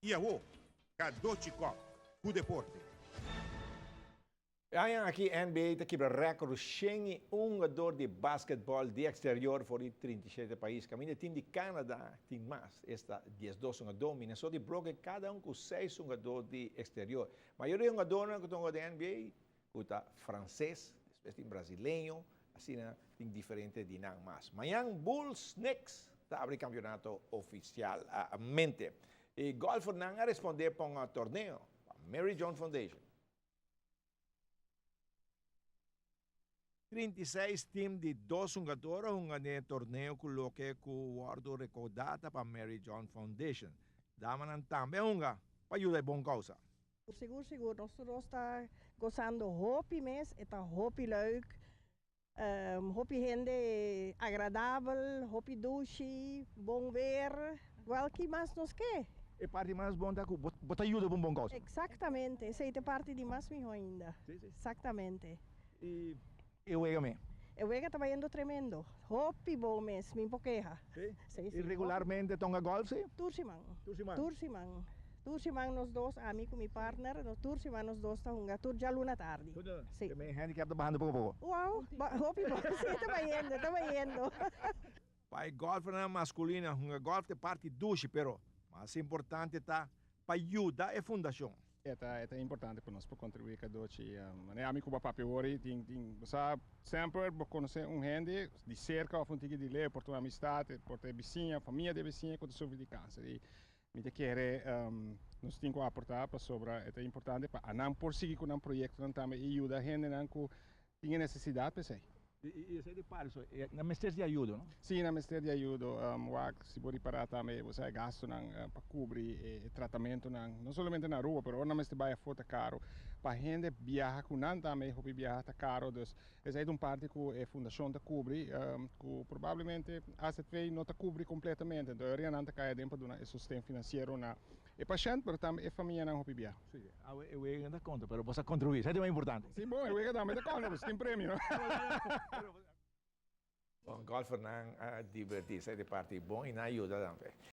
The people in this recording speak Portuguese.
Iawo, Kadochikov, o deporte. Ayan aqui NBA te quebra recorde Schengen um jogador de basquetebol de exterior for de 37 países. Caminho time de Canadá tem mais esta 12 jogador. Minnesota broke cada com 6 jogador de exterior. A maioria jogador que estão de NBA, está francês, depois tem brasileiro, assim tem diferente de nada mais. Amanhã Bulls Knicks tá abre campeonato oficial a mente. E golf não responder para um torneio, a Mary John Foundation. 36 times de 2 jogadores ganham torneio coloque com guardo recordata para Mary John Foundation. Daman também para ajudar a bom causa. Seguro, nós está gozando hopi mês, está hopi leuk, hopi gente agradável, hopi douche, bom ver, igual que mais nos quer. E parte mais bom da que bota ajuda para um bom causa. Exatamente, essa é a parte de mais melhor ainda. Sim, sim. Exatamente. E eu também. Eu vejo que está indo tremendo. Hopi bom mês, me empoqueja. Sim. E regularmente tonga golf, sim? Tursiman. Tursiman. Tursiman nós dois, amigo e partner, nós Tursiman nós dois está junga turja luna tarde. Sim. Também handicap da bahanda pouco a pouco. Uau, hopi bom, sim, está indo. Pai golf na masculina, golf de parte duche, pero mais importante tá para ajudar a fundação. É importante para nós para contribuir com a doce. Né, amigo para papiori, sabe sempre conhecer gente de cerca, ou de ler, por tua amizade, por tua vizinha, família de vizinha, com sofre de câncer. E me te quer nós temos que aportar para sobre é importante para não prosseguir com um projeto, não também ajuda a gente não com tinha necessidade para sei. E sei de par isso, na mestre de ajuda, não? Sim, na mestre de ajuda, se pode parar também, você gasto para cobrir tratamento não somente na rua, mas na mestre vai fora caro. Para gente viajar com não também, hobby viajar tá caro, então essa é uma parte que a fundação tá cobre, que provavelmente a CTV não tá cobre completamente, então eu não tá cai dentro do sustento financeiro na e paciente, mas também a família não hobby viajar. Sim, eu ainda dá conta, mas você contribuir, isso é mais importante. Sim, bom, eu também dá conta, mas tem prêmio. Bom, golfer não divertir, sai de parte bom e não ajuda também.